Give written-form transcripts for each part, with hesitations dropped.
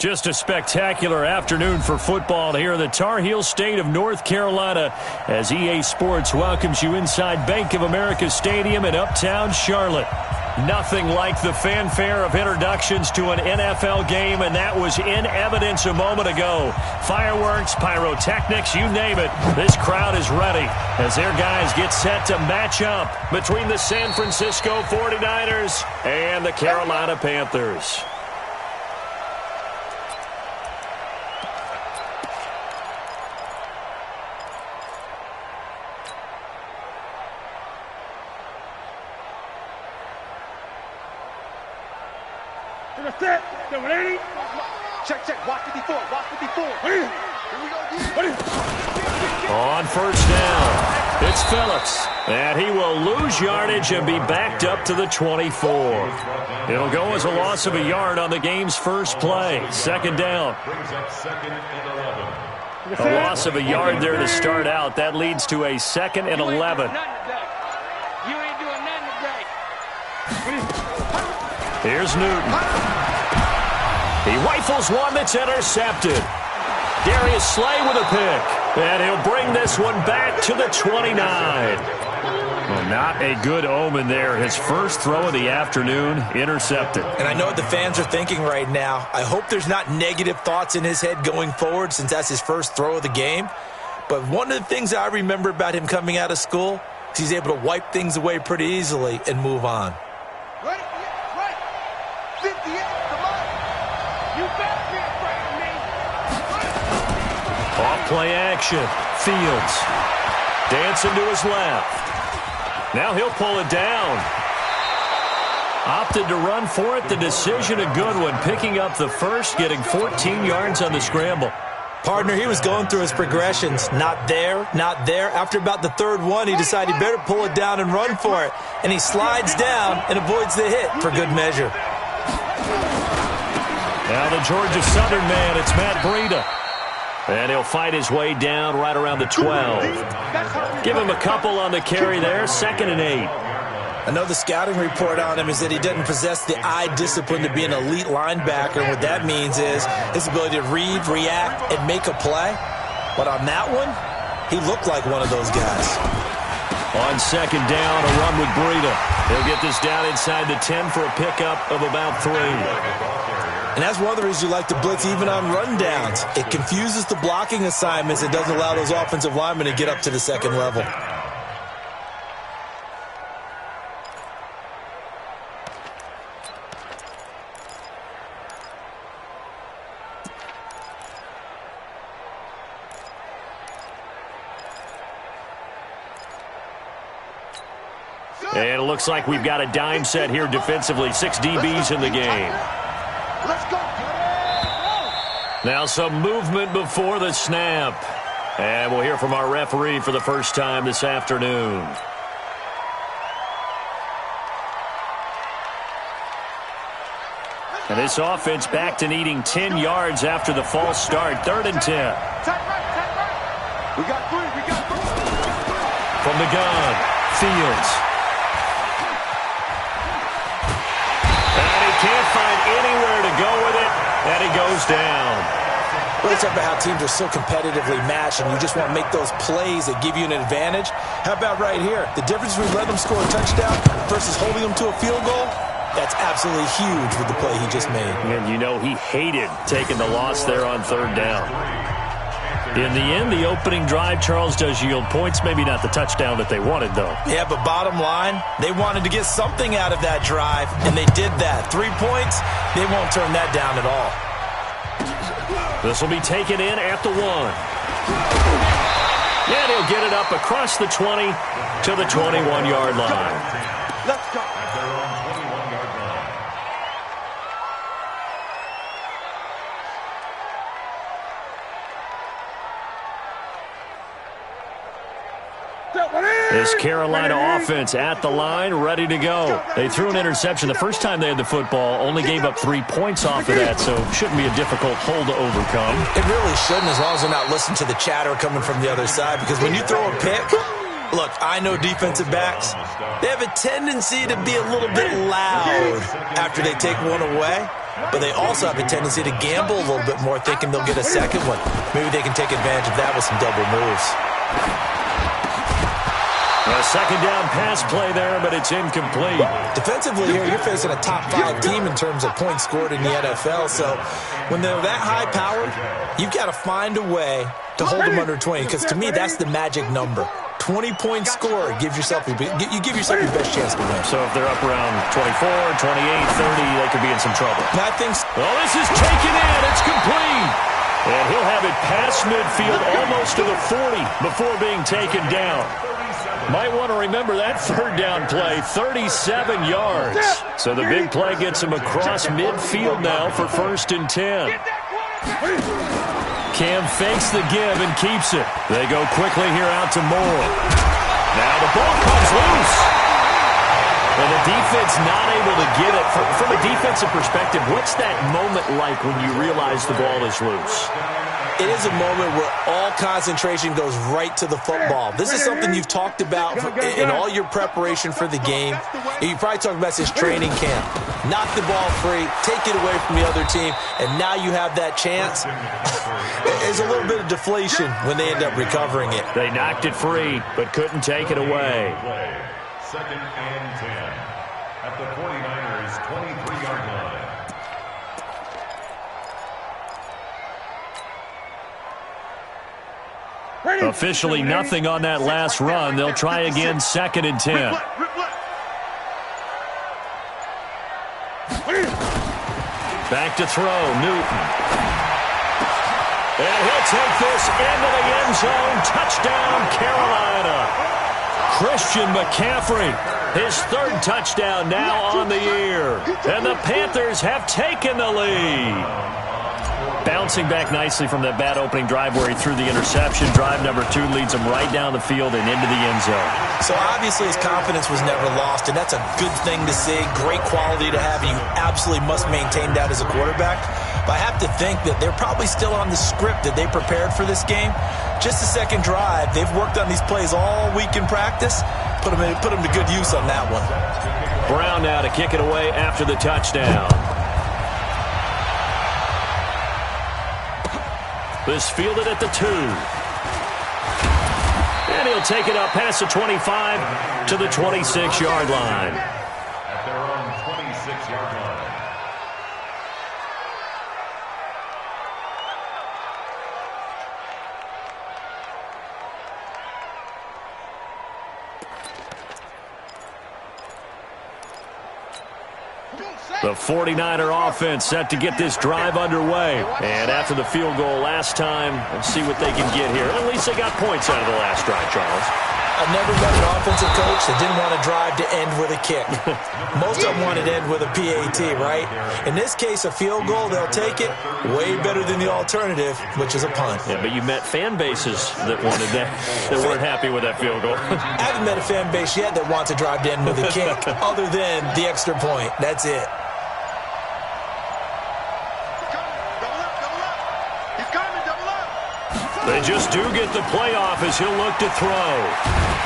Just a spectacular afternoon for football here in the Tar Heel state of North Carolina as EA Sports welcomes you inside Bank of America Stadium in uptown Charlotte. Nothing like the fanfare of introductions to an NFL game, and that was in evidence a moment ago. Fireworks, pyrotechnics, you name it. This crowd is ready as their guys get set to match up between the San Francisco 49ers and the Carolina Panthers. Check. Watch 54. Here we go. On first down, it's Phillips. And he will lose yardage and be backed up to the 24. It'll go as a loss of a yard on the game's first play. Second down. A loss of a yard there to start out. That leads to a 2nd and 11. You ain't doing nothing today. Here's Newton. He rifles one that's intercepted. Darius Slay with a pick. And he'll bring this one back to the 29. Well, not a good omen there. His first throw of the afternoon intercepted. And I know what the fans are thinking right now. I hope there's not negative thoughts in his head going forward since that's his first throw of the game. But one of the things I remember about him coming out of school is he's able to wipe things away pretty easily and move on. Right. 58, come on. You better be afraid of me. Off play action. Fields. Dancing to his left. Now he'll pull it down. Opted to run for it. The decision a good one. Picking up the first, getting 14 yards on the scramble. Partner, he was going through his progressions. Not there, not there. After about the third one, he decided he better pull it down and run for it. And he slides down and avoids the hit for good measure. Now the Georgia Southern man, it's Matt Breida. And he'll fight his way down right around the 12. Give him a couple on the carry there, 2nd and 8. I know the scouting report on him is that he doesn't possess the eye discipline to be an elite linebacker. And what that means is his ability to read, react, and make a play. But on that one, he looked like one of those guys. On 2nd down, a run with Breida. He'll get this down inside the 10 for a pickup of about 3. And that's one of the reasons you like to blitz even on rundowns. It confuses the blocking assignments. It doesn't allow those offensive linemen to get up to the second level. And it looks like we've got a dime set here defensively. 6 DBs in the game. Let's go. Now some movement before the snap. And we'll hear from our referee for the first time this afternoon. And this offense back to needing 10 yards after the false start. 3rd and 10. Tight right. We got 3. From the gun, Fields. Can't find anywhere to go with it, and he goes down. Well, it's about how teams are so competitively matched, and you just want to make those plays that give you an advantage. How about right here? The difference between letting them score a touchdown versus holding them to a field goal, that's absolutely huge with the play he just made. And you know he hated taking the loss there on 3rd down. In the end, the opening drive, Charles, does yield points. Maybe not the touchdown that they wanted, though. Yeah, but bottom line, they wanted to get something out of that drive, and they did that. 3 points, they won't turn that down at all. This will be taken in at the 1. And he'll get it up across the 20 to the 21-yard line. Let's go. This Carolina offense at the line, ready to go. They threw an interception the first time they had the football, only gave up 3 points off of that, so shouldn't be a difficult hole to overcome. It really shouldn't, as long as they're not listening to the chatter coming from the other side, because when you throw a pick, look, I know defensive backs, they have a tendency to be a little bit loud after they take one away. but they also have a tendency to gamble a little bit more, thinking they'll get a second one. Maybe they can take advantage of that with some double moves. A second down pass play there, but it's incomplete. Defensively here, you're facing a top 5 team in terms of points scored in the NFL. So when they're that high-powered, you've got to find a way to hold them under 20, because to me, that's the magic number. 20-point score gives yourself you give yourself your best chance to win. So if they're up around 24, 28, 30, they could be in some trouble. And I think so. Well, this is taken in. It's complete. And he'll have it past midfield almost to the 40 before being taken down. Might want to remember that third down play, 37 yards. So the big play gets him across midfield now for 1st and 10. Cam fakes the give and keeps it. They go quickly here out to Moore. Now the ball comes loose. And the defense not able to get it. From a defensive perspective, what's that moment like when you realize the ball is loose? It is a moment where all concentration goes right to the football. This is something you've talked about in all your preparation for the game. You probably talked about this training camp. Knock the ball free, take it away from the other team, and now you have that chance. There's a little bit of deflation when they end up recovering it. They knocked it free, but couldn't take it away. 2nd and 10 at the 49ers' 23-yard line. Officially nothing on that last run. They'll try again, 2nd and 10. Back to throw, Newton. And he'll take this into the end zone. Touchdown, Carolina. Christian McCaffrey, his 3rd touchdown now on the year. And the Panthers have taken the lead. Bouncing back nicely from that bad opening drive where he threw the interception. Drive number 2 leads him right down the field and into the end zone. So obviously his confidence was never lost, and that's a good thing to see. Great quality to have. You absolutely must maintain that as a quarterback. But I have to think that they're probably still on the script that they prepared for this game. Just the 2nd drive. They've worked on these plays all week in practice. Put them to good use on that one. Brown now to kick it away after the touchdown. This fielded at the 2. And he'll take it up past the 25 to the 26-yard line. At their own 26-yard line. The 49er offense set to get this drive underway. And after the field goal last time, we'll see what they can get here. At least they got points out of the last drive, Charles. I've never met an offensive coach that didn't want to drive to end with a kick. Most of them wanted to end with a PAT, right? In this case, a field goal, they'll take it. Way better than the alternative, which is a punt. Yeah, but you met fan bases that wanted that, that weren't happy with that field goal. I haven't met a fan base yet that wants to drive to end with a kick, other than the extra point. That's it. They just do get the playoff as he'll look to throw.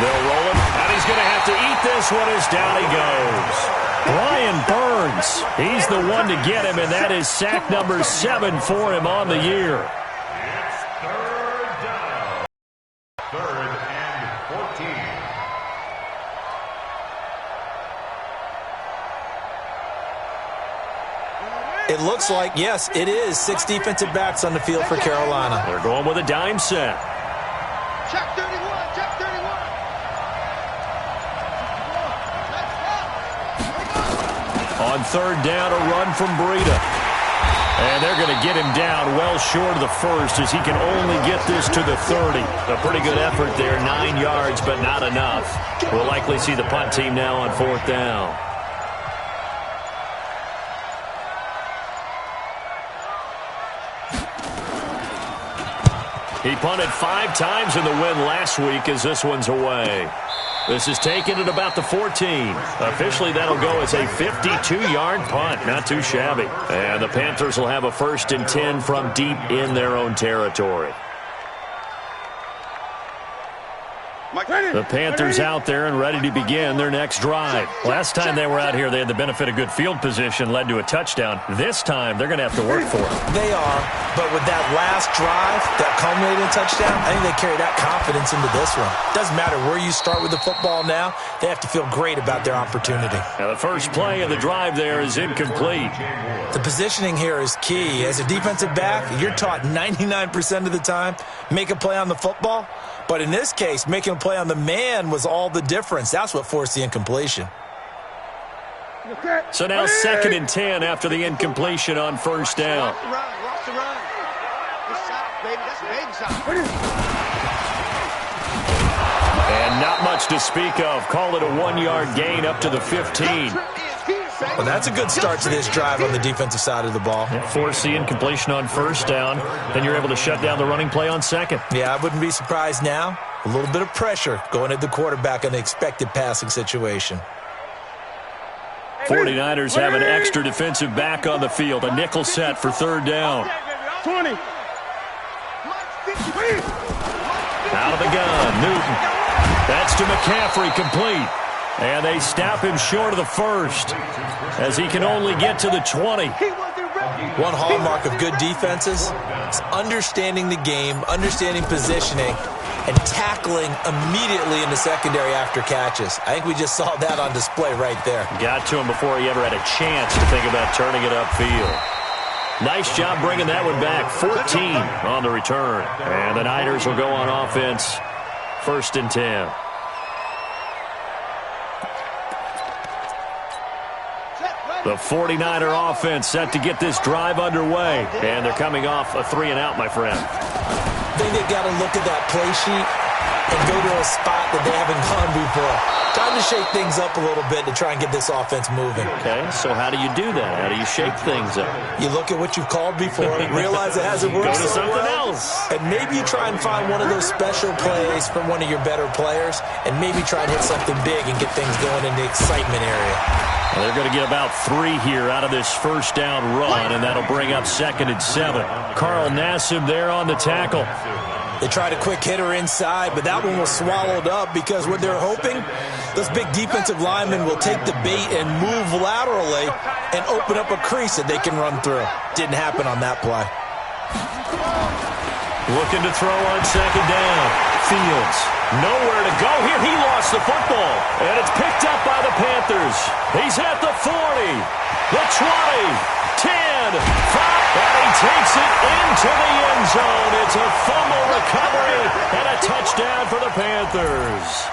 They'll roll him, and he's going to have to eat this one as down he goes. Brian Burns, he's the one to get him, and that is sack number 7 for him on the year. It's 3rd down. 3rd and 14. It looks like, yes, it is 6 defensive backs on the field for Carolina. They're going with a dime set. Check 31, check 31. On 3rd down, a run from Breida. And they're going to get him down well short of the 1st as he can only get this to the 30. A pretty good effort there, 9 yards, but not enough. We'll likely see the punt team now on 4th down. He punted 5 times in the win last week as this one's away. This is taken at about the 14. Officially, that'll go as a 52-yard punt. Not too shabby. And the Panthers will have a 1st and 10 from deep in their own territory. The Panthers out there and ready to begin their next drive. Last time they were out here, they had the benefit of good field position, led to a touchdown. This time, they're going to have to work for it. They are, but with that last drive, that culminating touchdown, I think they carry that confidence into this one. Doesn't matter where you start with the football now, they have to feel great about their opportunity. Now, the first play of the drive there is incomplete. The positioning here is key. As a defensive back, you're taught 99% of the time, make a play on the football. But in this case, making a play on the man was all the difference. That's what forced the incompletion. So now 2nd and 10 after the incompletion on first down. Watch the run. Good shot, baby. That's a baby shot. And not much to speak of. Call it a 1-yard gain up to the 15. Well, that's a good start to this drive on the defensive side of the ball. Force the incompletion on first down. Then you're able to shut down the running play on second. Yeah, I wouldn't be surprised now. A little bit of pressure going at the quarterback in an expected passing situation. 49ers have an extra defensive back on the field. A nickel set for third down. 20. Out of the gun, Newton. That's to McCaffrey, complete. And they stop him short of the first as he can only get to the 20. One hallmark of good defenses is understanding the game, understanding positioning, and tackling immediately in the secondary after catches. I think we just saw that on display right there. Got to him before he ever had a chance to think about turning it upfield. Nice job bringing that one back. 14 on the return. And the Niners will go on offense. 1st and 10. The 49er offense set to get this drive underway. And they're coming off a 3-and-out, my friend. I think they've got to look at that play sheet and go to a spot that they haven't gone before. Time to shake things up a little bit to try and get this offense moving. Okay, so how do you do that? How do you shake things up? You look at what you've called before, realize it hasn't worked Go to so something well, else. and maybe you try and find one of those special plays from one of your better players, and maybe try and hit something big and get things going in the excitement area. Well, they're going to get about 3 here out of this first down run, and that'll bring up 2nd and 7. Carl Nassib there on the tackle. They tried a quick hitter inside, but that one was swallowed up because what they're hoping, those big defensive linemen will take the bait and move laterally and open up a crease that they can run through. Didn't happen on that play. Looking to throw on 2nd down. Fields. Nowhere to go here. He lost the football. And it's picked up by the Panthers. He's at the 40, the 20, 10, 5, and he takes it into the end zone. It's a fumble recovery and a touchdown for the Panthers.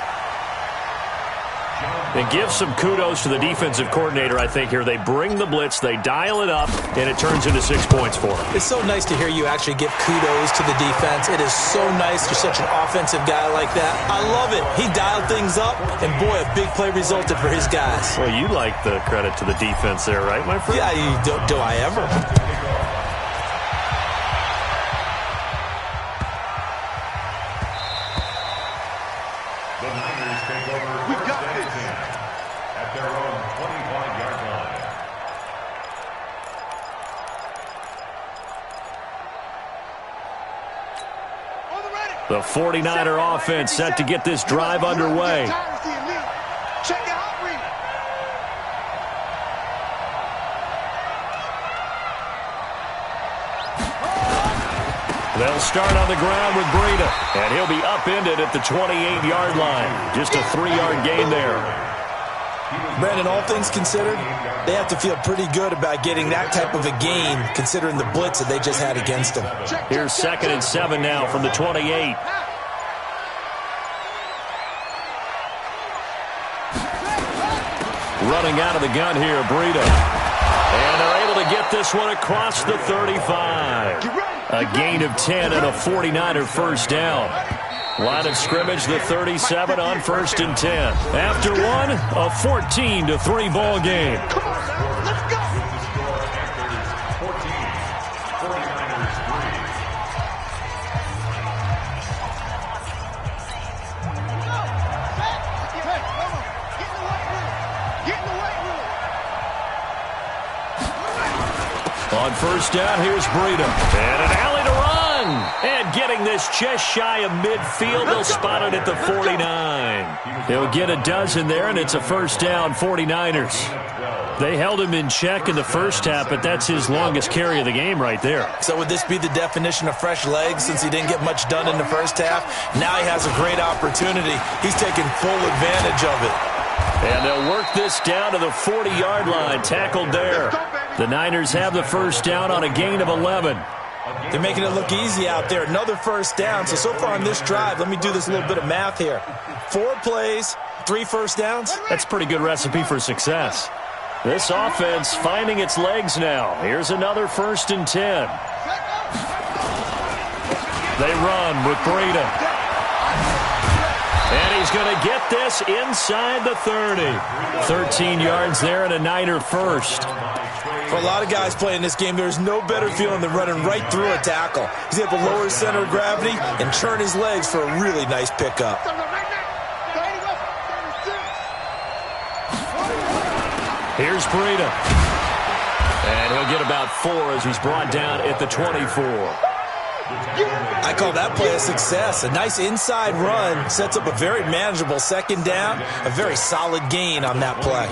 And give some kudos to the defensive coordinator, I think, here. They bring the blitz, they dial it up, and it turns into 6 points for them. It's so nice to hear you actually give kudos to the defense. It is so nice you're such an offensive guy like that. I love it. He dialed things up, and boy, a big play resulted for his guys. Well, you like the credit to the defense there, right, my friend? Yeah, do I ever? The Niners take over first and 10 at their own 25-yard line. The 49er offense set to get this drive underway. Check your hot read. They'll start on the ground with Breida, and he'll be upended at the 28-yard line. Just a 3-yard gain there. Brandon, all things considered, they have to feel pretty good about getting that type of a gain considering the blitz that they just had against them. Here's 2nd and 7 now from the 28. Running out of the gun here, Breida. And they're able to get this one across the 35. A gain of 10 and a 49er first down. Line of scrimmage, the 37 on 1st and 10. After one, a 14-3 ball game. Come on, now. Let's go. Panthers 14, 49ers 3. On first down, here's Breida. And an alley to run. again. And getting this just shy of midfield. They'll spot it at the 49. He'll get a dozen there, and it's a first down, 49ers. They held him in check in the first half, but that's his longest carry of the game right there. So would this be the definition of fresh legs since he didn't get much done in the first half? Now he has a great opportunity. He's taking full advantage of it. And they'll work this down to the 40-yard line, tackled there. The Niners have the first down on a gain of 11. They're making it look easy out there. Another first down. So far on this drive, let me do this little bit of math here. 4 plays, 3 first downs. That's a pretty good recipe for success. This offense finding its legs now. Here's another 1st and 10. They run with Breida. And he's going to get this inside the 30. 13 yards there and a Niner first. For a lot of guys playing this game, there's no better feeling than running right through a tackle. He's able to lower his center of gravity and churn his legs for a really nice pickup. Here's Breida. And he'll get about 4 as he's brought down at the 24. I call that play a success. A nice inside run sets up a very manageable second down. A very solid gain on that play.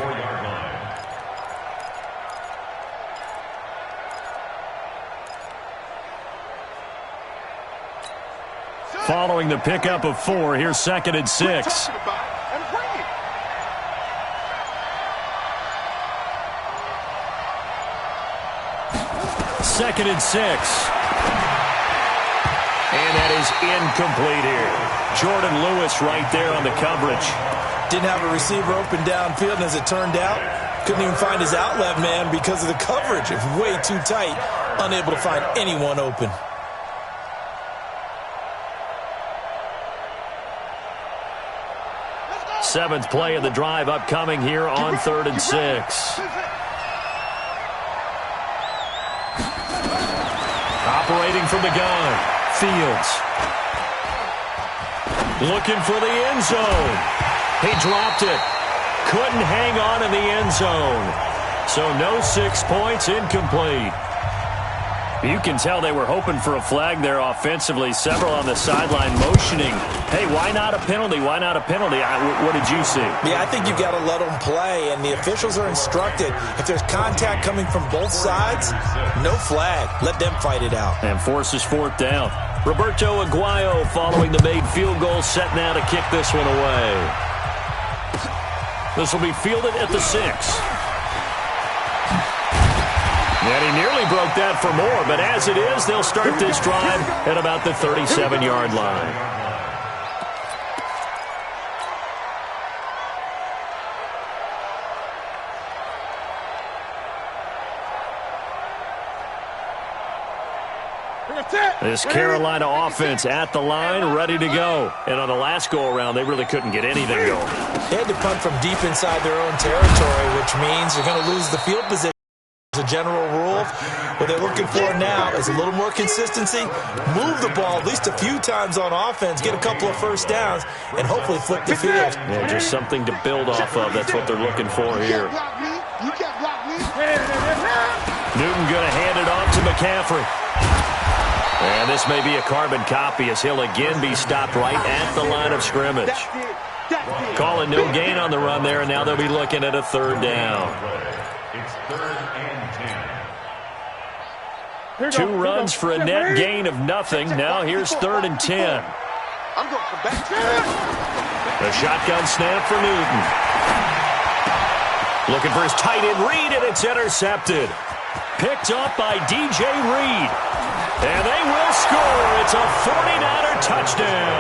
Following the pickup of 4, here's 2nd and 6. Second and 6. And that is incomplete here. Jordan Lewis right there on the coverage. Didn't have a receiver open downfield, and as it turned out, couldn't even find his outlet man because of the coverage. It's way too tight, unable to find anyone open. Seventh play of the drive upcoming here on 3rd and 6. Operating from the gun, Fields. Looking for the end zone. He dropped it. Couldn't hang on in the end zone. So no 6 points, incomplete. You can tell they were hoping for a flag there offensively. Several on the sideline motioning. Hey, why not a penalty? Why not a penalty? What did you see? Yeah, I think you've got to let them play, and the officials are instructed. If there's contact coming from both sides, no flag. Let them fight it out. And forces 4th down. Roberto Aguayo following the made field goal, set now to kick this one away. This will be fielded at the 6. And he nearly broke that for more, but as it is, they'll start this drive at about the 37-yard line. This Carolina offense at the line, ready to go. And on the last go-around, they really couldn't get anything going. They had to punt from deep inside their own territory, which means they're going to lose the field position. As a general rule, what they're looking for now is a little more consistency, move the ball at least a few times on offense, get a couple of first downs, and hopefully flip the field. Yeah, just something to build off of. That's what they're looking for here. Newton going to hand it off to McCaffrey. And this may be a carbon copy as he'll again be stopped right at the line of scrimmage. Calling no gain on the run there, and now they'll be looking at a 3rd down. It's 3rd and 10. 2 runs for a net gain of nothing. Now here's 3rd and 10. I'm going to come back. The shotgun snap for Newton. Looking for his tight end Reed, and it's intercepted. Picked up by DJ Reed. And they will score. It's a 49er touchdown.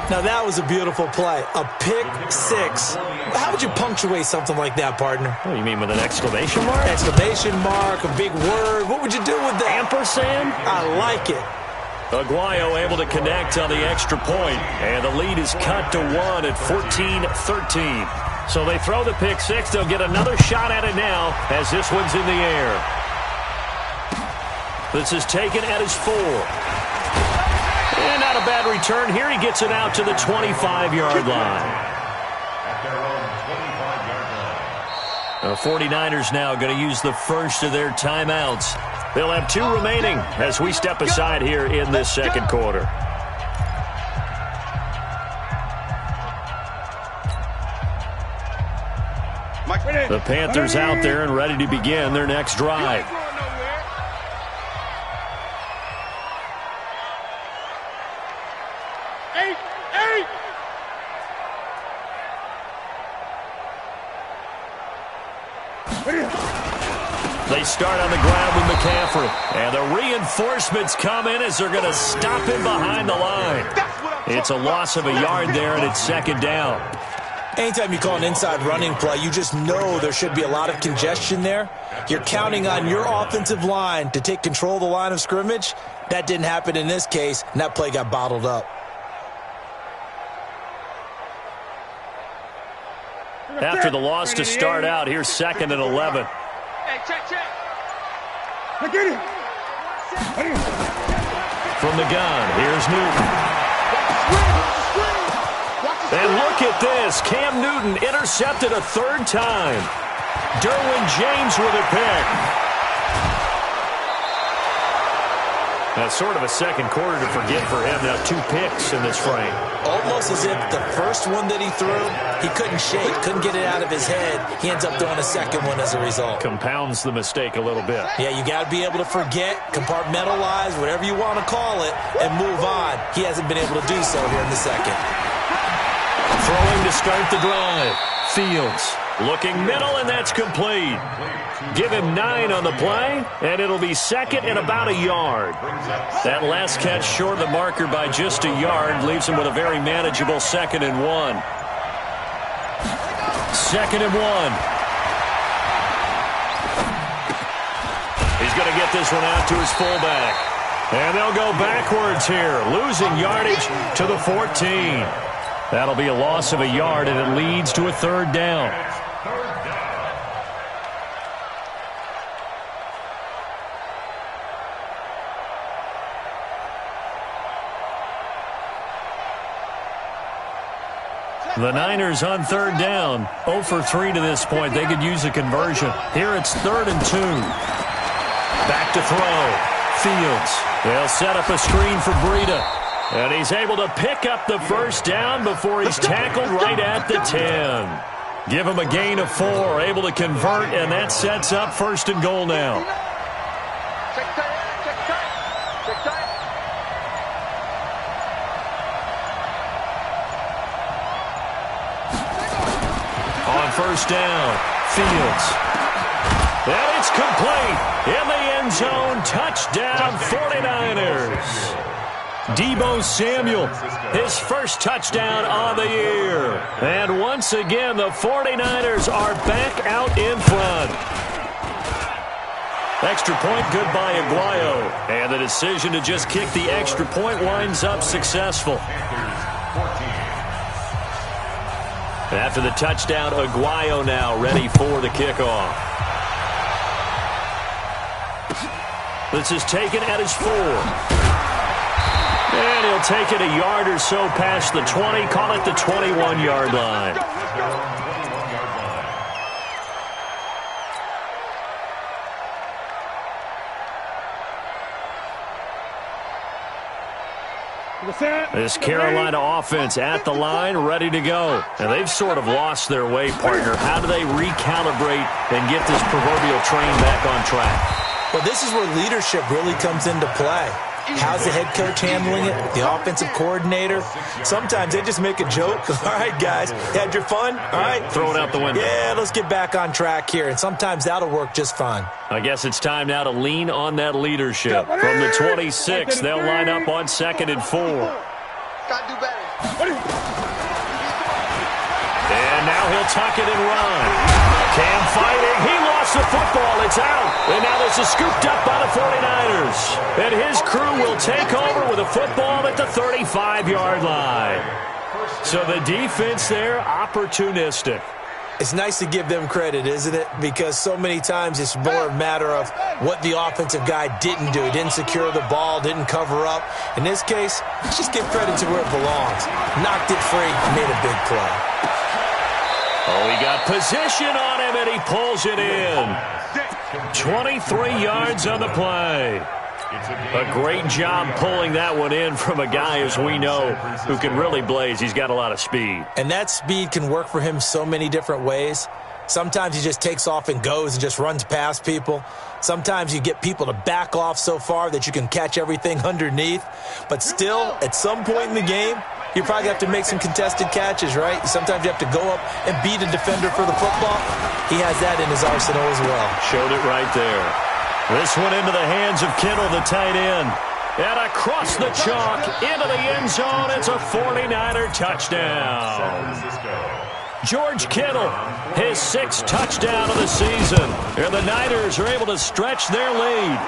Now that was a beautiful play. A pick 6. How would you punctuate something like that, partner? Oh, you mean with an exclamation mark? Exclamation mark, a big word. What would you do with that? Ampersand? I like it. Aguayo able to connect on the extra point. And the lead is cut to 1 at 14-13. So they throw the pick 6. They'll get another shot at it now as this one's in the air. This is taken at his 4. And not a bad return here. He gets it out to the 25-yard line. At their own 25-yard line. The 49ers now going to use the first of their timeouts. They'll have 2 remaining as we step aside here in this second quarter. The Panthers out there and ready to begin their next drive. They start on the ground with McCaffrey. And the reinforcements come in as they're going to stop him behind the line. It's a loss of a yard there, and it's second down. Anytime you call an inside running play, you just know there should be a lot of congestion there. You're counting on your offensive line to take control of the line of scrimmage. That didn't happen in this case, and that play got bottled up. After the loss to start out, here's 2nd and 11. Hey, check. From the gun, here's Newton. And look at this. Cam Newton intercepted a 3rd time. Derwin James with a pick. That's sort of a second quarter to forget for him. Now 2 picks in this frame. Almost as if the first one that he threw, he couldn't shake, couldn't get it out of his head. He ends up throwing a second one as a result. Compounds the mistake a little bit. Yeah, you got to be able to forget, compartmentalize, whatever you want to call it, and move on. He hasn't been able to do so here in the second. Throwing to start the drive. Fields looking middle, and that's complete. Give him 9 on the play, and it'll be 2nd and about a yard. That last catch short of the marker by just a yard leaves him with a very manageable 2nd and 1. 2nd and 1. He's going to get this one out to his fullback. And they'll go backwards here, losing yardage to the 14. That'll be a loss of a yard, and it leads to a 3rd down. The Niners on 3rd down. 0 for 3 to this point. They could use a conversion. Here it's 3rd and 2. Back to throw. Fields. They'll set up a screen for Breida. And he's able to pick up the 1st down before he's tackled right at the 10. Give him a gain of 4. Able to convert, and that sets up 1st and goal now. Check tight. On 1st down, Fields. And it's complete. In the end zone, touchdown 49ers. Deebo Samuel, his first touchdown on the year. And once again, the 49ers are back out in front. Extra point, good by Aguayo. And the decision to just kick the extra point winds up successful. After the touchdown, Aguayo now ready for the kickoff. This is taken at his 4. And he'll take it a yard or so past the 20, call it the 21-yard line. This Carolina offense at the line, ready to go. And they've sort of lost their way, partner. How do they recalibrate and get this proverbial train back on track? Well, this is where leadership really comes into play. How's the head coach handling it? The offensive coordinator? Sometimes they just make a joke. All right, guys, had your fun? All right. Throw it out the window. Yeah, let's get back on track here. And sometimes that'll work just fine. I guess it's time now to lean on that leadership. From the 26, they'll line up on 2nd and 4. Gotta do better. And now he'll tuck it and run. Cam fighting. He lost the football. It's out. And now this is scooped up by the 49ers. And his crew will take over with a football at the 35-yard line. So the defense there, opportunistic. It's nice to give them credit, isn't it? Because so many times it's more a matter of what the offensive guy didn't do. He didn't secure the ball, didn't cover up. In this case, let's just give credit to where it belongs. Knocked it free, made a big play. Oh, he got position on him, and he pulls it in. 23 yards on the play. A great job pulling that one in from a guy, as we know, who can really blaze. He's got a lot of speed. And that speed can work for him so many different ways. Sometimes he just takes off and goes and just runs past people. Sometimes you get people to back off so far that you can catch everything underneath. But still, at some point in the game, you probably have to make some contested catches, right? Sometimes you have to go up and beat a defender for the football. He has that in his arsenal as well. Showed it right there. This one into the hands of Kittle, the tight end. And across the chalk, into the end zone. It's a 49er touchdown. George Kittle, his 6th touchdown of the season. And the Niners are able to stretch their lead.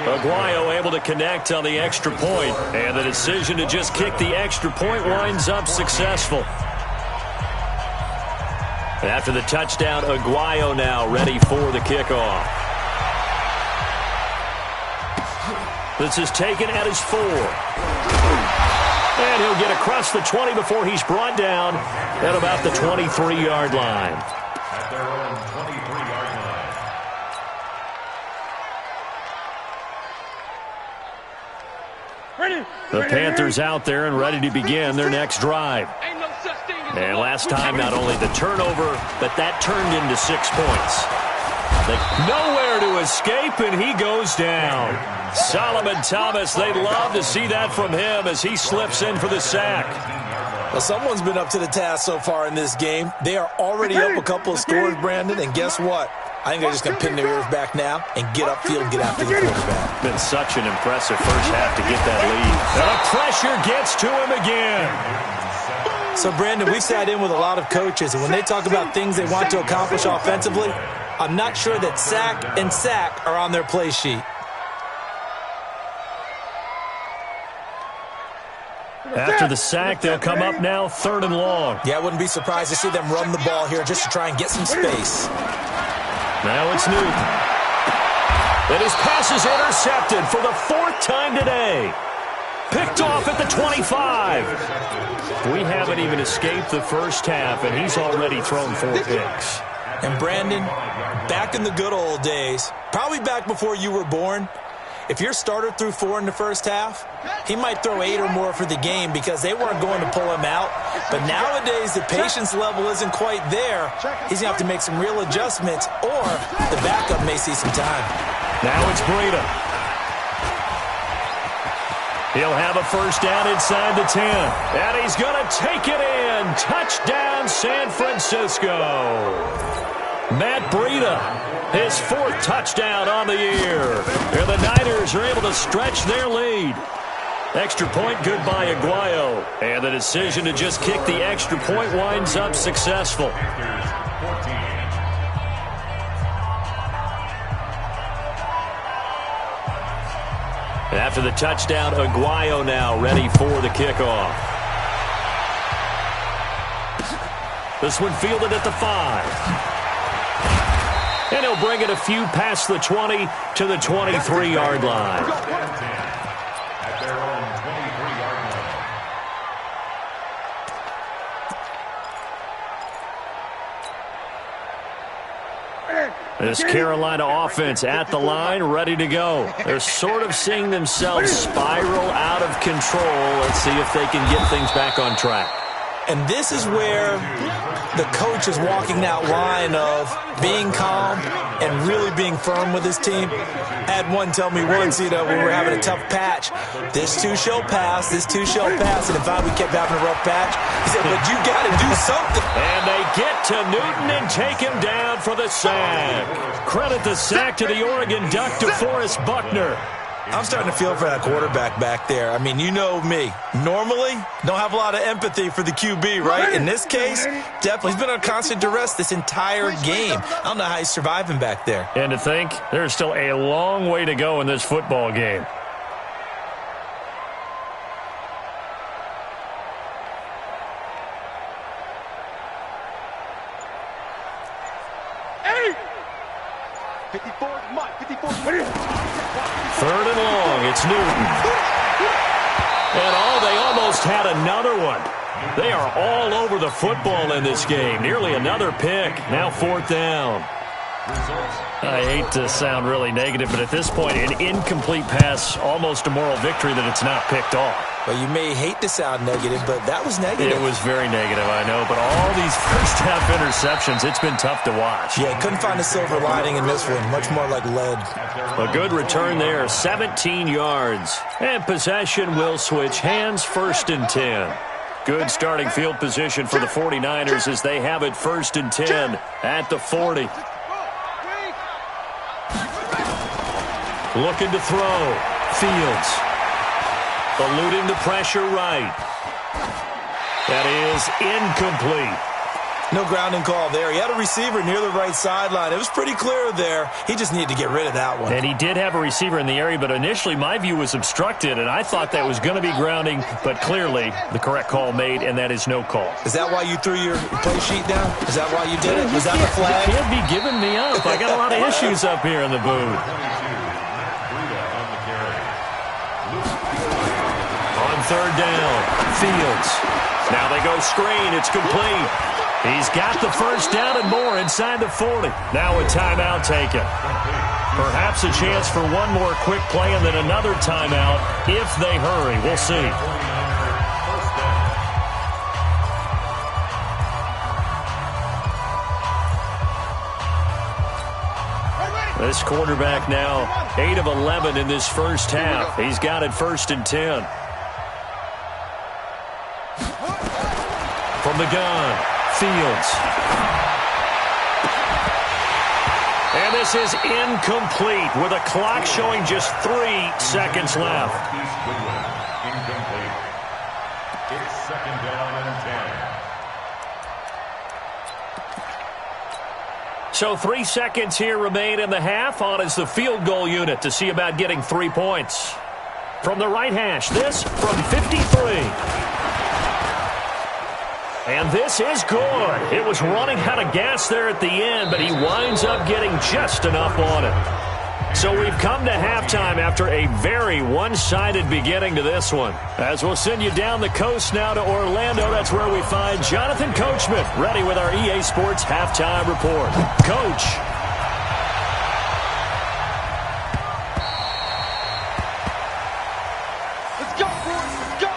Aguayo able to connect on the extra point. And the decision to just kick the extra point winds up successful. After the touchdown, Aguayo now ready for the kickoff. This is taken at his 4. And he'll get across the 20 before he's brought down at about the 23-yard line. At their own 23-yard line. The Panthers out there and ready to begin their next drive. And last time, not only the turnover, but that turned into 6 points. Nowhere to escape, and he goes down. Solomon Thomas, they'd love to see that from him as he slips in for the sack. Well, someone's been up to the task so far in this game. They are already up a couple of scores, Brandon, and guess what? I think they're just going to pin their ears back now and get upfield and get after the quarterback. Been such an impressive first half to get that lead. And the pressure gets to him again. So, Brandon, we've sat in with a lot of coaches, and when they talk about things they want to accomplish offensively, I'm not sure that sack and sack are on their play sheet. After the sack, they'll come up now 3rd and long. Yeah, I wouldn't be surprised to see them run the ball here just to try and get some space. Now it's Newton. And his pass is intercepted for the 4th time today. Picked off at the 25. We haven't even escaped the first half, and he's already thrown 4 picks. And Brandon, back in the good old days, probably back before you were born, if your starter threw 4 in the first half, he might throw 8 or more for the game because they weren't going to pull him out. But nowadays, the patience level isn't quite there. He's going to have to make some real adjustments, or the backup may see some time. Now it's Breida. He'll have a first down inside the 10. And he's going to take it in. Touchdown, San Francisco. Matt Breida, his 4th touchdown on the year. And the Niners are able to stretch their lead. Extra point, good by Aguayo. And the decision to just kick the extra point winds up successful. After the touchdown, Aguayo now ready for the kickoff. This one fielded at the 5. And he'll bring it a few past the 20 to the 23-yard line. At their own 23-yard line. This Carolina offense at the line, ready to go. They're sort of seeing themselves spiral out of control. Let's see if they can get things back on track. And this is where the coach is walking that line of being calm and really being firm with his team. I had one tell me once, when we were having a tough patch, this too shall pass, this too shall pass. And in fact, we kept having a rough patch. He said, but you got to do something. And they get to Newton and take him down for the sack. Credit the sack to the Oregon Duck, DeForest Buckner. I'm starting to feel for that quarterback back there. I mean, you know me. Normally, don't have a lot of empathy for the QB, right? In this case, definitely. He's been on constant duress this entire game. I don't know how he's surviving back there. And to think, there's still a long way to go in this football game. Third and long, it's Newton. And they almost had another one. They are all over the football in this game. Nearly another pick. Now 4th down. I hate to sound really negative, but at this point, an incomplete pass, almost a moral victory that it's not picked off. Well, you may hate to sound negative, but that was negative. It was very negative, I know, but all these first-half interceptions, it's been tough to watch. Yeah, couldn't find a silver lining in this one. Much more like lead. A good return there, 17 yards. And possession will switch hands, 1st and 10. Good starting field position for the 49ers as they have it 1st and 10 at the 40. Looking to throw. Fields. Eluding the pressure right. That is incomplete. No grounding call there. He had a receiver near the right sideline. It was pretty clear there. He just needed to get rid of that one. And he did have a receiver in the area, but initially my view was obstructed, and I thought that was going to be grounding, but clearly the correct call made, and that is no call. Is that why you threw your play sheet down? Is that why you did it? Was that the flag? You can't be giving me up. I got a lot of issues up here in the booth. On 3rd down, Fields. Now they go screen. It's complete. He's got the 1st down and more inside the 40. Now a timeout taken. Perhaps a chance for one more quick play and then another timeout if they hurry. We'll see. This quarterback now 8 of 11 in this first half. He's got it 1st and 10. From the gun, Fields. And this is incomplete with a clock showing just 3 seconds left. Incomplete. It's 2nd down and 10. So 3 seconds here remain in the half. On is the field goal unit to see about getting 3 points. From the right hash, this from 53. And this is good. It was running out of gas there at the end, but he winds up getting just enough on it. So we've come to halftime after a very one-sided beginning to this one. As we'll send you down the coast now to Orlando, that's where we find Jonathan Coachman ready with our EA Sports Halftime Report. Coach. Let's go, boys. Let's go.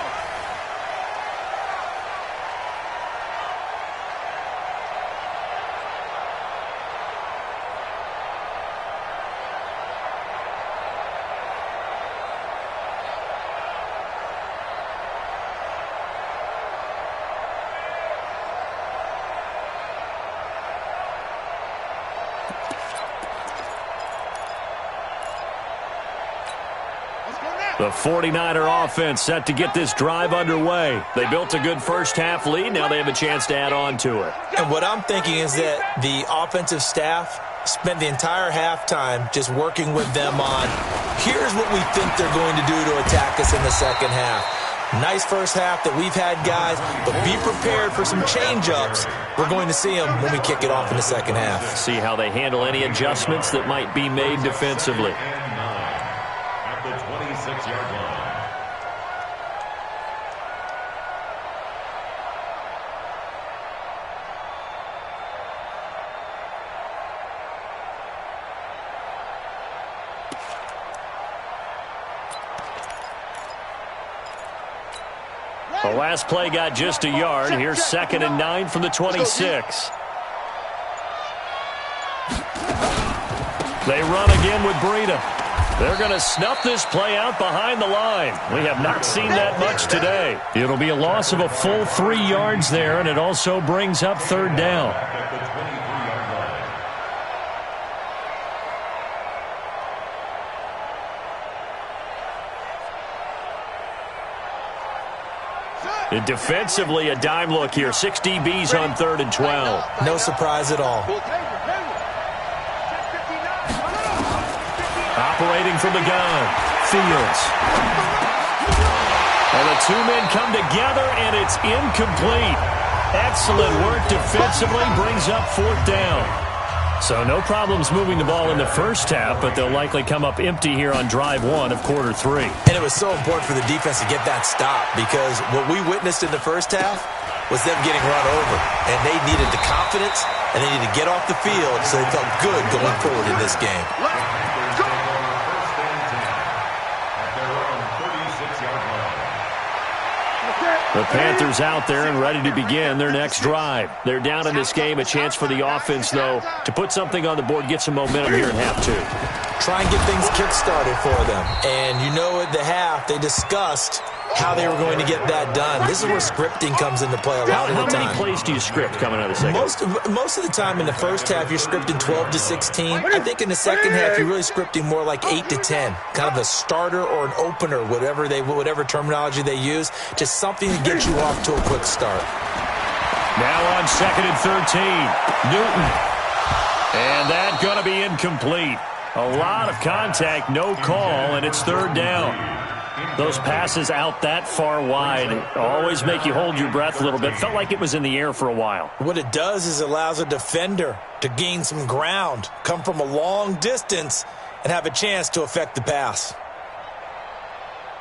The 49er offense set to get this drive underway. They built a good first-half lead. Now they have a chance to add on to it. And what I'm thinking is that the offensive staff spent the entire halftime just working with them on, here's what we think they're going to do to attack us in the second half. Nice first half that we've had, guys, but be prepared for some change-ups. We're going to see them when we kick it off in the second half. See how they handle any adjustments that might be made defensively. At the 26-yard line. The last play got just a yard. Here's 2nd and 9 from the 26. They run again with Breida. They're going to snuff this play out behind the line. We have not seen that much today. It'll be a loss of a full 3 yards there, and it also brings up 3rd down. At the 23-yard line. And defensively, a dime look here. 6 DBs on 3rd and 12. No surprise at all. Operating from the gun, Fields. And the 2 men come together, and it's incomplete. Excellent work defensively, brings up 4th down. So no problems moving the ball in the first half, but they'll likely come up empty here on drive 1 of quarter 3. And it was so important for the defense to get that stop, because what we witnessed in the first half was them getting run over. And they needed the confidence, and they needed to get off the field so they felt good going forward in this game. The Panthers out there and ready to begin their next drive. They're down in this game. A chance for the offense, though, to put something on the board, get some momentum here in half 2. Try and get things kick-started for them. And you know at the half, they discussed how they were going to get that done. This is where scripting comes into play a lot of the time. How many plays do you script coming out of the second? Most of the time in the first half, you're scripting 12 to 16. I think in the second half, you're really scripting more like 8 to 10. Kind of a starter or an opener, whatever terminology they use. Just something to get you off to a quick start. Now on 2nd and 13. Newton. And that's going to be incomplete. A lot of contact, no call, and it's 3rd down. Those passes out that far wide always make you hold your breath a little bit. Felt like it was in the air for a while. What it does is it allows a defender to gain some ground, come from a long distance, and have a chance to affect the pass.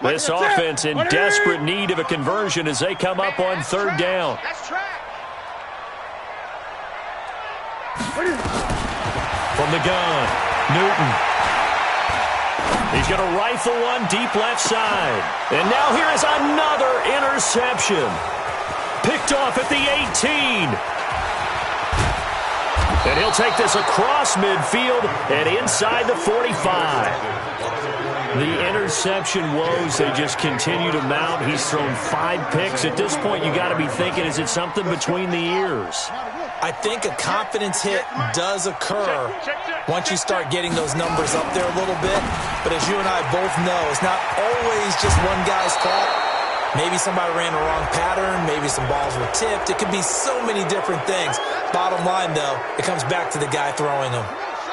This offense in desperate need of a conversion as they come up on 3rd down. From the gun, Newton. He's going to rifle one deep left side. And now here is another interception. Picked off at the 18. And he'll take this across midfield and inside the 45. The interception woes, they just continue to mount. He's thrown 5 picks. At this point, you got to be thinking, is it something between the ears? I think a confidence hit does occur once you start getting those numbers up there a little bit. But as you and I both know, it's not always just one guy's fault. Maybe somebody ran the wrong pattern. Maybe some balls were tipped. It could be so many different things. Bottom line, though, it comes back to the guy throwing them.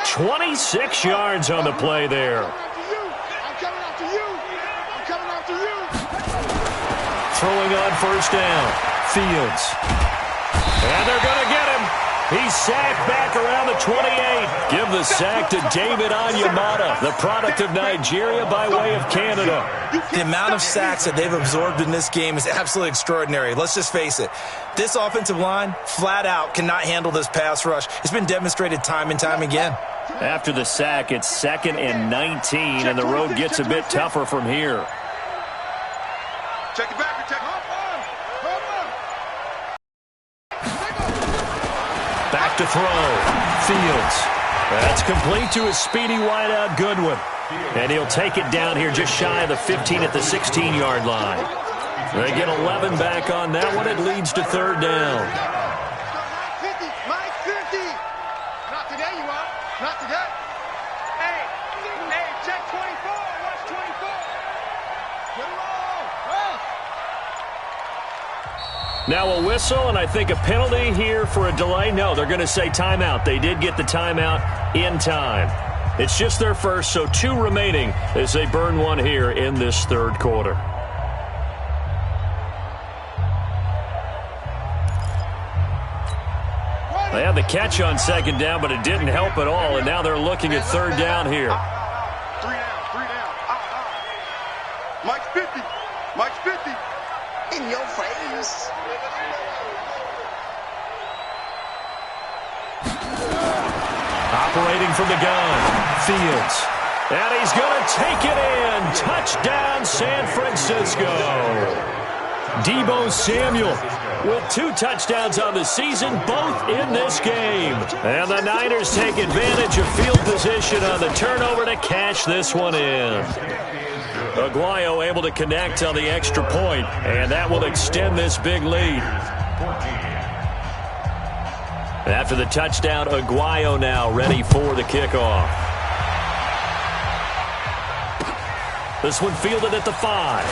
26 yards on the play there. Throwing on 1st down. Fields. And they're going to get him. He's sacked back around the 28. Give the sack to David Onyemata, the product of Nigeria by way of Canada. The amount of sacks that they've absorbed in this game is absolutely extraordinary. Let's just face it. This offensive line, flat out, cannot handle this pass rush. It's been demonstrated time and time again. After the sack, it's 2nd and 19, and the road gets a bit tougher from here. Check it back. Back to throw. Fields. That's complete to his speedy wideout Goodwin. And he'll take it down here just shy of the 15 at the 16-yard line. They get 11 back on that one. It leads to 3rd down. Mike 50. Not today, you are. Not today. Hey, check 24. Watch 24. Put it on. Now a whistle, and I think a penalty here for a delay. No, they're going to say timeout. They did get the timeout in time. It's just their first, so 2 remaining as they burn one here in this 3rd quarter. They had the catch on 2nd down, but it didn't help at all, and now they're looking at 3rd down here. 3 down. Mike's 50. Mike's 50. In your face. Operating from the gun, Fields. And he's going to take it in. Touchdown, San Francisco. Deebo Samuel with 2 touchdowns on the season, both in this game. And the Niners take advantage of field position on the turnover to cash this one in. Aguayo able to connect on the extra point, and that will extend this big lead. After the touchdown, Aguayo now ready for the kickoff. This one fielded at the 5.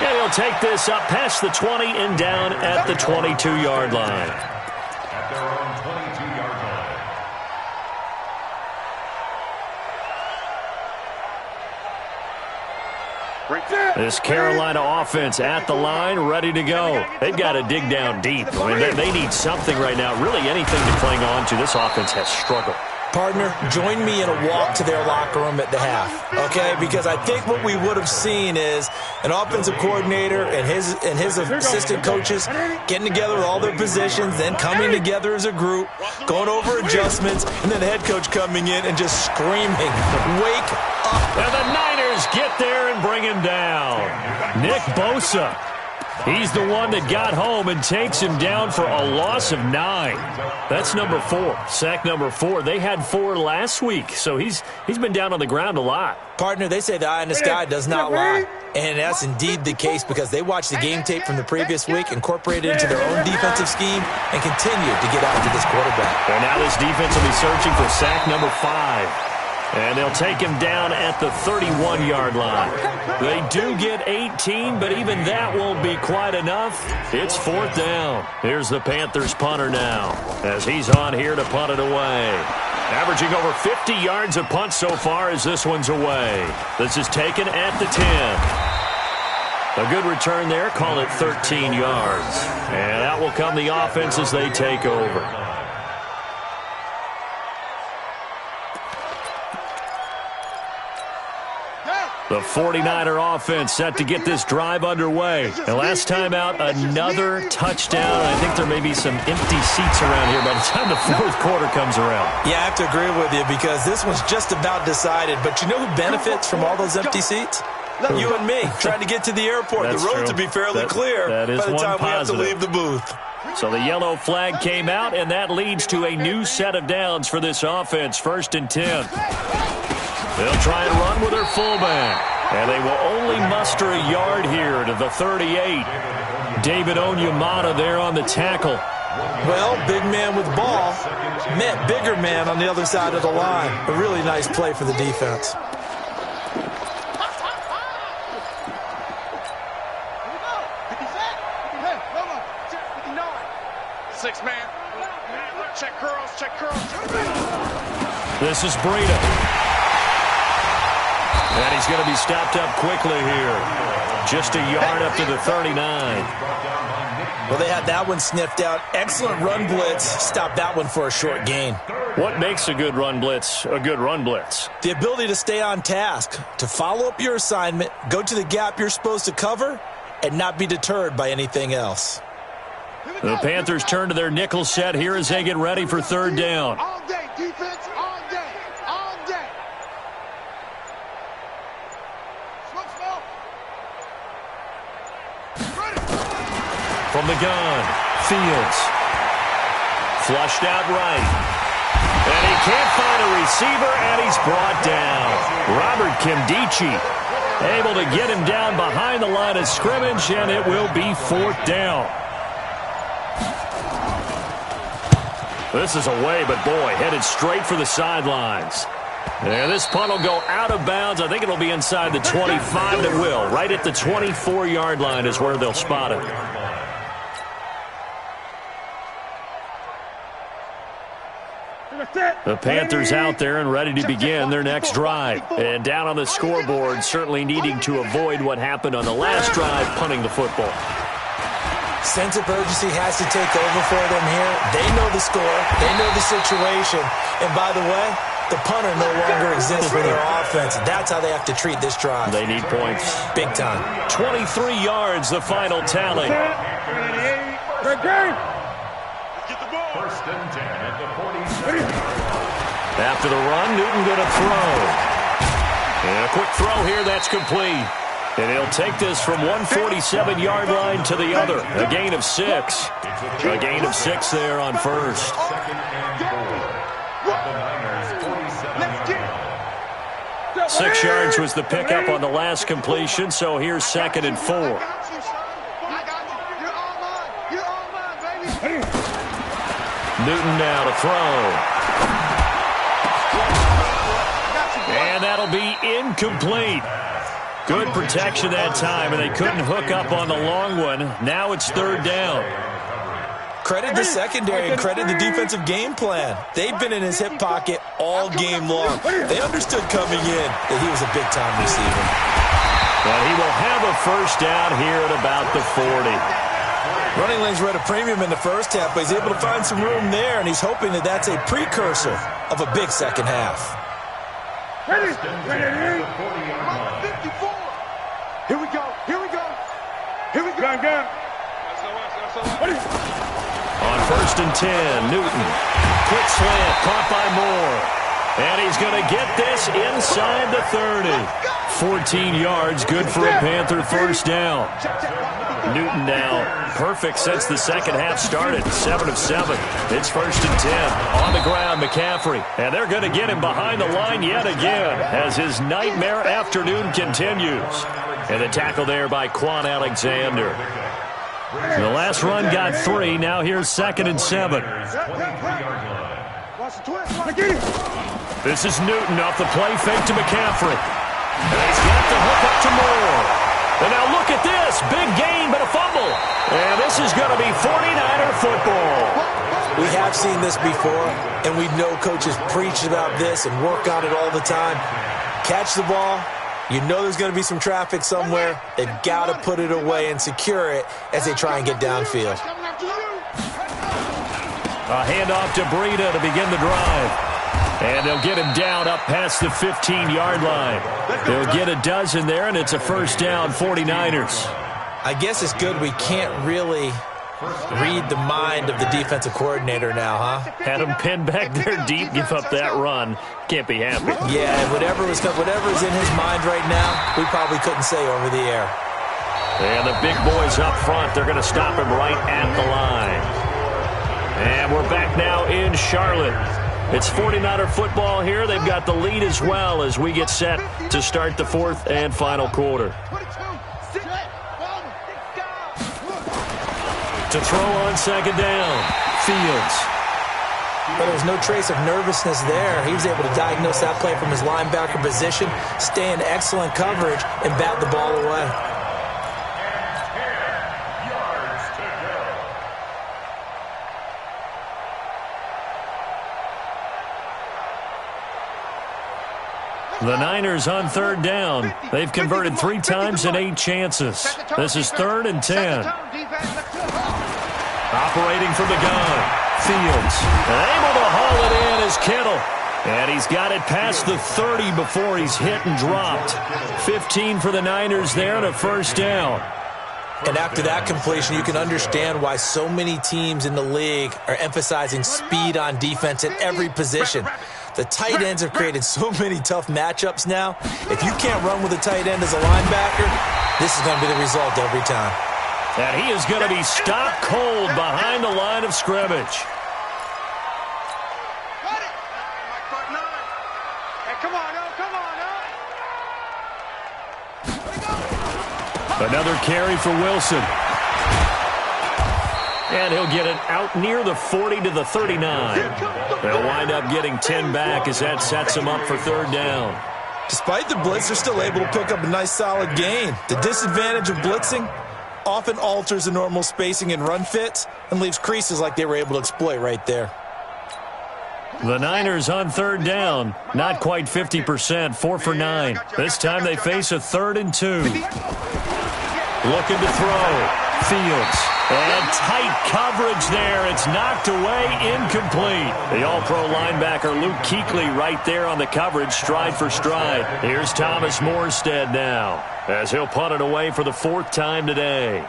And he'll take this up past the 20 and down at the 22-yard line. At their own 22-yard line. This Carolina offense at the line, ready to go. They've got to dig down deep. I mean, they need something right now, really anything to cling on to. This offense has struggled. Partner, join me in a walk to their locker room at the half, okay? Because I think what we would have seen is an offensive coordinator and his assistant coaches getting together with all their positions, then coming together as a group, going over adjustments, and then the head coach coming in and just screaming, "Wake up!" And the Niners get there and bring him down. Nick Bosa. He's the one that got home and takes him down for a loss of 9. That's number 4. Sack number 4. They had 4 last week, so he's been down on the ground a lot. Partner, they say the eye in the sky does not lie. And that's indeed the case because they watched the game tape from the previous week, incorporated it into their own defensive scheme, and continued to get after this quarterback. And now this defense will be searching for sack number 5. And they'll take him down at the 31-yard line. They do get 18, but even that won't be quite enough. It's 4th down. Here's the Panthers punter now as he's on here to punt it away. Averaging over 50 yards a punt so far as this one's away. This is taken at the 10. A good return there. Call it 13 yards. And out will come the offense as they take over. The 49er offense set to get this drive underway. And last time out, another touchdown. I think there may be some empty seats around here by the time the 4th quarter comes around. Yeah, I have to agree with you because this one's just about decided. But you know who benefits from all those empty seats? You and me, trying to get to the airport. The roads will be fairly clear by the time we have to leave the booth. So the yellow flag came out, and that leads to a new set of downs for this offense. 1st and 10. They'll try and run with their fullback. And they will only muster a yard here to the 38. David Onyemata there on the tackle. Well, big man with ball met bigger man on the other side of the line. A really nice play for the defense. Check curls. This is Breida. And he's going to be stopped up quickly here. Just a yard up to the 39. Well, they had that one sniffed out. Excellent run blitz. Stopped that one for a short gain. What makes a good run blitz a good run blitz? The ability to stay on task, to follow up your assignment, go to the gap you're supposed to cover, and not be deterred by anything else. The Panthers turn to their nickel set here as they get ready for 3rd down. All day, defense, all day. From the gun, Fields. Flushed out right. And he can't find a receiver, and he's brought down. Robert Kimdichie able to get him down behind the line of scrimmage, and it will be 4th down. This is away, but boy, headed straight for the sidelines. And this punt will go out of bounds. I think it'll be inside the 25. It will. Right at the 24-yard line is where they'll spot it. The Panthers out there and ready to begin their next drive. And down on the scoreboard, certainly needing to avoid what happened on the last drive, punting the football. Sense of urgency has to take over for them here. They know the score. They know the situation. And by the way, the punter no longer exists for their offense. That's how they have to treat this drive. They need points. Big time. 23 yards, the final tally. First and 10 at the 47. After the run, Newton going to throw. And a quick throw here, that's complete. And he'll take this from 147-yard line to the other. A gain of 6. A gain of 6 there on 1st. 6 yards was the pickup on the last completion, so here's 2nd and 4. Newton now to throw. And that'll be incomplete. Good protection that time, and they couldn't hook up on the long one. Now it's 3rd down. Credit the secondary and credit the defensive game plan. They've been in his hip pocket all game long. They understood coming in that he was a big-time receiver. And he will have a first down here at about the 40. Running lanes were at a premium in the first half, but he's able to find some room there, and he's hoping that that's a precursor of a big second half. Ready? 54. Here we go. Here we go. Here we go. Go. On 1st and 10, Newton. Quick slant, caught by Moore. And he's going to get this inside the 30. 14 yards, good for a Panther first down. Newton now perfect since the second half started. 7 of 7. It's 1st and 10. On the ground, McCaffrey. And they're going to get him behind the line yet again as his nightmare afternoon continues. And the tackle there by Quan Alexander. The last run got 3. Now here's 2nd and 7. This is Newton off the play fake to McCaffrey. And he's got the hook up to Moore. And now look at this. Big gain, but a fumble. And this is going to be 49er football. We have seen this before, and we know coaches preach about this and work on it all the time. Catch the ball. You know there's going to be some traffic somewhere. They've got to put it away and secure it as they try and get downfield. A handoff to Breida to begin the drive. And they'll get him down up past the 15-yard line. They'll get a dozen there, and it's a first down, 49ers. I guess it's good we can't really read the mind of the defensive coordinator now, huh? Had him pinned back there deep, give up that run. Can't be happy. Yeah, whatever's in his mind right now, we probably couldn't say over the air. And the big boys up front, they're going to stop him right at the line. And we're back now in Charlotte. It's 49er football here. They've got the lead as well as we get set to start the 4th and final quarter. To throw on 2nd down, Fields. But there was no trace of nervousness there. He was able to diagnose that play from his linebacker position, stay in excellent coverage, and bat the ball away. The Niners on 3rd down. They've converted 3 times in 8 chances. This is 3rd and 10. Operating from the gun, Fields. Able to haul it in is Kittle. And he's got it past the 30 before he's hit and dropped. 15 for the Niners there and a first down. And after that completion, you can understand why so many teams in the league are emphasizing speed on defense at every position. The tight ends have created so many tough matchups now. If you can't run with a tight end as a linebacker, this is going to be the result every time. And he is going to be stopped cold behind the line of scrimmage. Another carry for Wilson. And he'll get it out near the 40 to the 39. They'll wind up getting 10 back as that sets them up for 3rd down. Despite the blitz, they're still able to pick up a nice solid gain. The disadvantage of blitzing often alters the normal spacing and run fits and leaves creases like they were able to exploit right there. The Niners on 3rd down. Not quite 50%, 4 for 9. This time they face a 3rd and 2. Looking to throw. Fields. And tight coverage there. It's knocked away, incomplete. The all-pro linebacker Luke Kuechly right there on the coverage, stride for stride. Here's Thomas Morstead now as he'll punt it away for the 4th time today.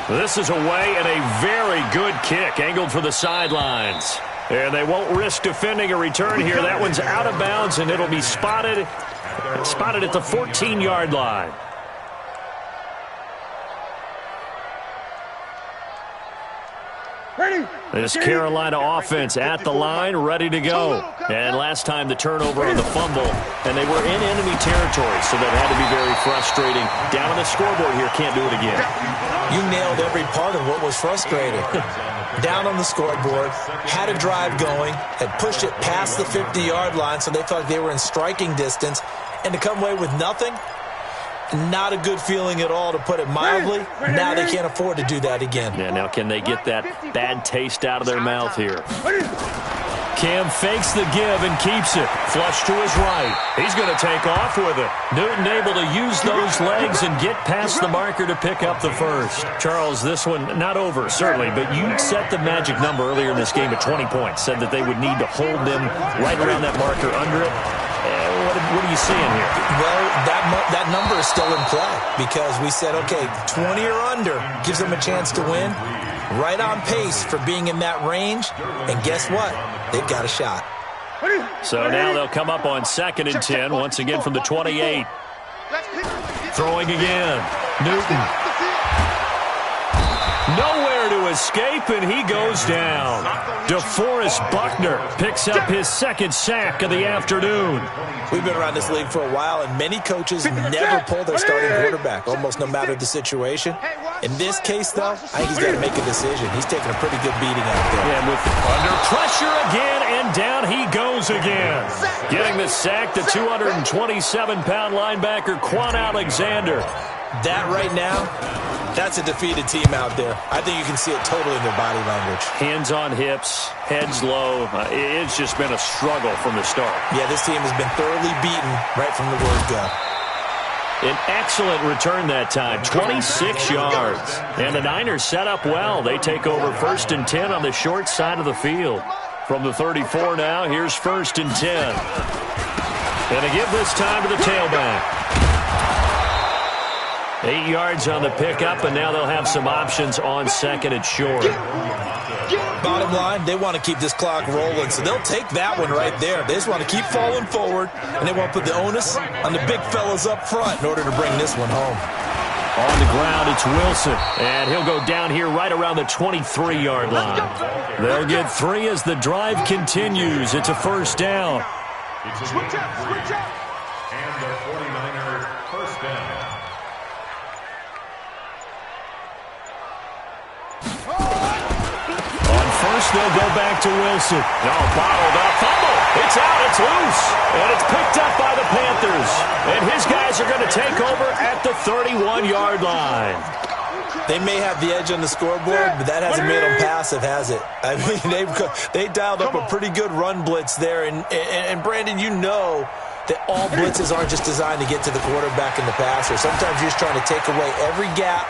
This is away and a very good kick angled for the sidelines. And they won't risk defending a return here. That one's out of bounds, and it'll be spotted at the 14-yard line. This Carolina offense at the line, ready to go. And last time the turnover on the fumble, and they were in enemy territory, so that had to be very frustrating. Down on the scoreboard here, can't do it again. You nailed every part of what was frustrating. Down on the scoreboard, had a drive going, had pushed it past the 50-yard line, so they felt like they were in striking distance, and to come away with nothing, not a good feeling at all, to put it mildly. Now they can't afford to do that again. Yeah, now can they get that bad taste out of their mouth here? Cam fakes the give and keeps it. Flush to his right. He's going to take off with it. Newton able to use those legs and get past the marker to pick up the first. Charles, this one not over, certainly, but you set the magic number earlier in this game at 20 points. Said that they would need to hold them right around that marker under it. What are you seeing here? Well, that number is still in play because we said, okay, 20 or under gives them a chance to win. Right on pace for being in that range. And guess what? They've got a shot. So now they'll come up on 2nd and 10, once again from the 28. Throwing again. Newton. Nowhere to escape, and he goes down. DeForest Buckner picks up his 2nd sack of the afternoon. We've been around this league for a while, and many coaches never pull their starting quarterback, almost no matter the situation. In this case, though, I think he's got to make a decision. He's taking a pretty good beating out there. Yeah, with under pressure again, and down he goes again. Getting the sack, the 227-pound linebacker, Quan Alexander. That right now, that's a defeated team out there. I think you can see it totally in their body language. Hands on hips, heads low. It's just been a struggle from the start. Yeah, this team has been thoroughly beaten right from the word go. An excellent return that time, 26 yards. And the Niners set up well. They take over 1st and 10 on the short side of the field. From the 34 now, here's 1st and 10. And to give this time to the tailback. 8 yards on the pickup, and now they'll have some options on 2nd and short. Bottom line, they want to keep this clock rolling, so they'll take that one right there. They just want to keep falling forward, and they want to put the onus on the big fellas up front in order to bring this one home. On the ground, it's Wilson, and he'll go down here right around the 23-yard line. They'll get 3 as the drive continues. It's a 1st down. Switch up. And the 49ers 1st down. They'll go back to Wilson. No, bottled up. Fumble. It's out. It's loose. And it's picked up by the Panthers. And his guys are going to take over at the 31-yard line. They may have the edge on the scoreboard, but that hasn't made them passive, has it? I mean, they dialed up a pretty good run blitz there. And Brandon, you know that all blitzes aren't just designed to get to the quarterback and the passer. Sometimes you're just trying to take away every gap,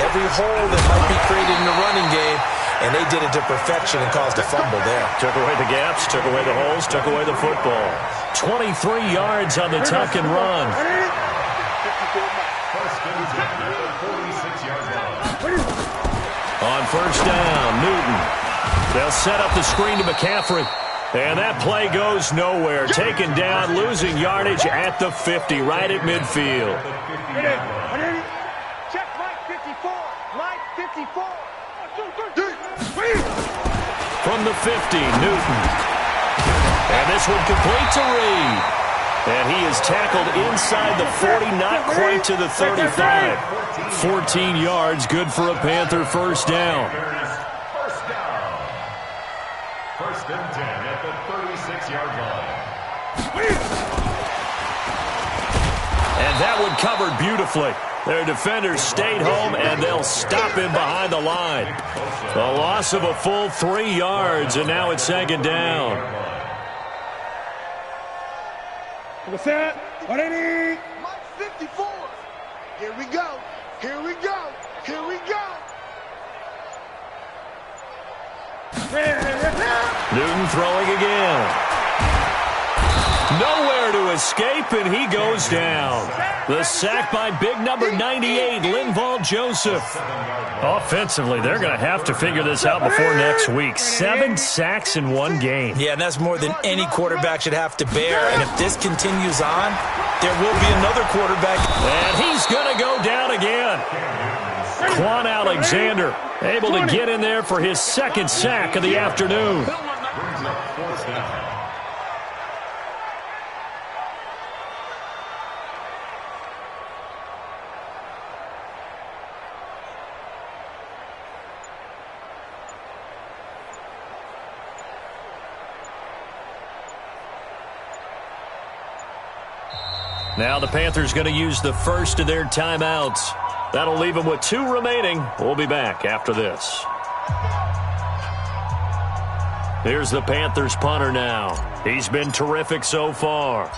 every hole that might be created in the running game. And they did it to perfection and caused a fumble there. Took away the gaps, took away the holes, took away the football. 23 yards on the tuck and run. On 1st down, Newton. They'll set up the screen to McCaffrey. And that play goes nowhere. Taken down, losing yardage at the 50, right at midfield. Check Mike 54. Mike 54. From the 50, Newton. And this one complete to Reed. And he is tackled inside the 40, not quite to the 35. 14 yards, good for a Panther 1st down. 1st and 10 at the 36-yard line. And that one covered beautifully. Their defenders stayed home, and they'll stop him behind the line. A loss of a full 3 yards, and now it's 2nd down. What's that? What I need? Mike 54. Here we go. Here we go. Here we go. Newton throwing again. Nowhere to escape, and he goes down. The sack by big number 98, Linval Joseph. Offensively, they're going to have to figure this out before next week. 7 sacks in one game. Yeah, and that's more than any quarterback should have to bear. And if this continues on, there will be another quarterback. And he's going to go down again. Quan Alexander able to get in there for his 2nd sack of the afternoon. Now the Panthers going to use the first of their timeouts. That'll leave them with 2 remaining. We'll be back after this. Here's the Panthers punter now. He's been terrific so far.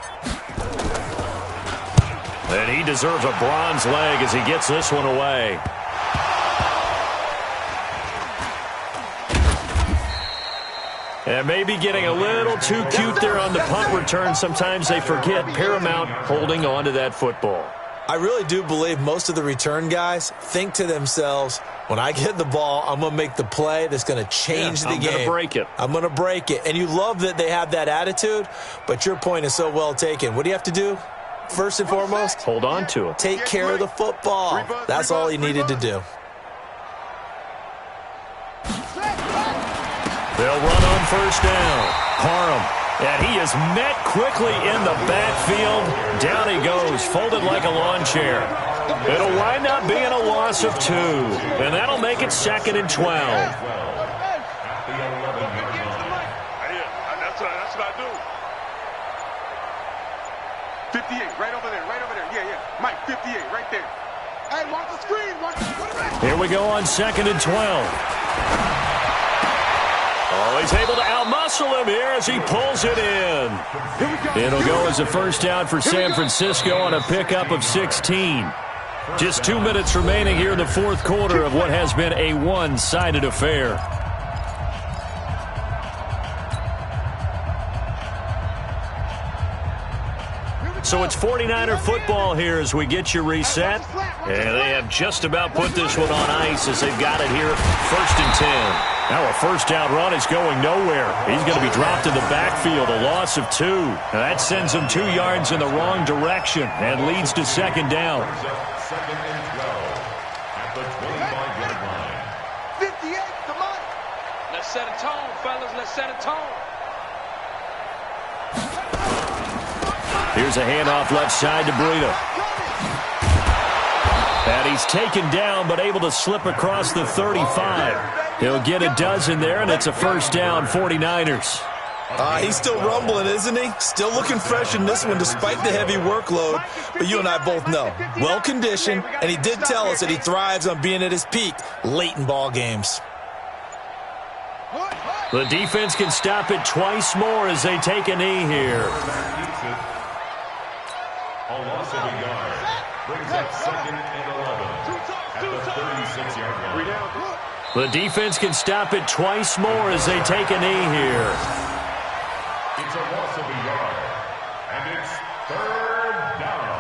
And he deserves a bronze leg as he gets this one away. And maybe getting a little too cute there on the punt return. Sometimes they forget paramount holding on to that football. I really do believe most of the return guys think to themselves, when I get the ball, I'm going to make the play that's going to change the game. I'm going to break it. I'm going to break it. And you love that they have that attitude, but your point is so well taken. What do you have to do? First and foremost, hold on to it. Take care of the football. That's all he needed to do. They'll run on first down. Parham. And he is met quickly in the backfield. Down he goes, folded like a lawn chair. It'll wind up being a loss of 2. And that'll make it 2nd and 12. That's what I do. 58, right over there, right over there. Yeah, yeah. Mike, 58, right there. Hey, watch the screen. Here we go on 2nd and 12. Oh, he's able to outmuscle him here as he pulls it in. It'll go as a first down for San Francisco on a pickup of 16. Just 2 minutes remaining here in the fourth quarter of what has been a one-sided affair. So it's 49er football here as we get you reset. And they have just about put this one on ice as they've got it here, 1st and 10. Now a first down run is going nowhere. He's going to be dropped in the backfield, a loss of 2. Now that sends him 2 yards in the wrong direction and leads to 2nd down. 2nd and 12 at the 25-yard line. 58, come on. Let's set a tone, fellas. Let's set a tone. Here's a handoff left side to Breida. And he's taken down but able to slip across the 35. He'll get a dozen there, and it's a first down, 49ers. He's still rumbling, isn't he? Still looking fresh in this one despite the heavy workload. But you and I both know, well-conditioned, and he did tell us that he thrives on being at his peak late in ball games. The defense can stop it twice more as they take a knee here. A loss of a yard brings up 2nd and 11 at the 36-yard line. The defense can stop it twice more as they take a knee here. It's a loss of a yard, and it's 3rd down.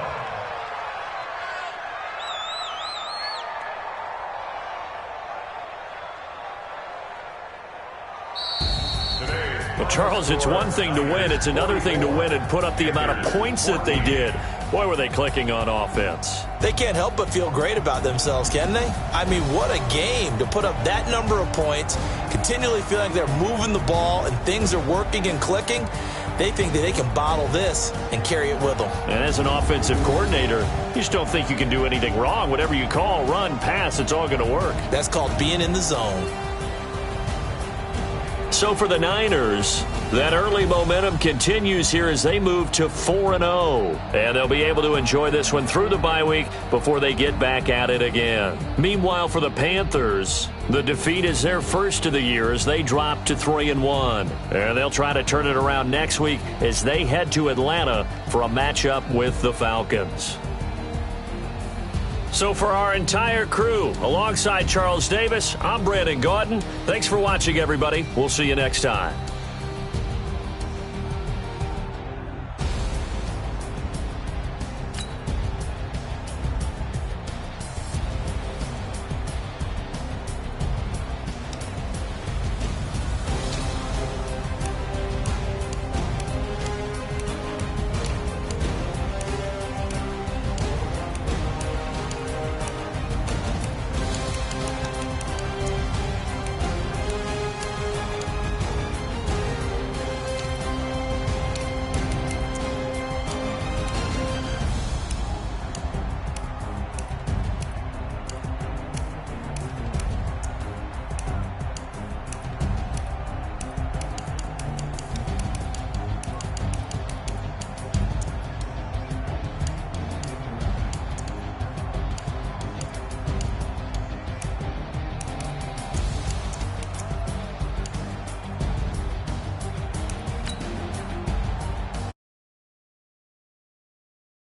Well, Charles, it's one thing to win. It's another thing to win and put up the amount of points that they did. Boy, were they clicking on offense. They can't help but feel great about themselves, can they? I mean, what a game to put up that number of points, continually feeling like they're moving the ball and things are working and clicking. They think that they can bottle this and carry it with them. And as an offensive coordinator, you just don't think you can do anything wrong. Whatever you call, run, pass, it's all going to work. That's called being in the zone. So for the Niners, that early momentum continues here as they move to 4-0. And they'll be able to enjoy this one through the bye week before they get back at it again. Meanwhile, for the Panthers, the defeat is their first of the year as they drop to 3-1. And they'll try to turn it around next week as they head to Atlanta for a matchup with the Falcons. So for our entire crew, alongside Charles Davis, I'm Brandon Gautin. Thanks for watching, everybody. We'll see you next time.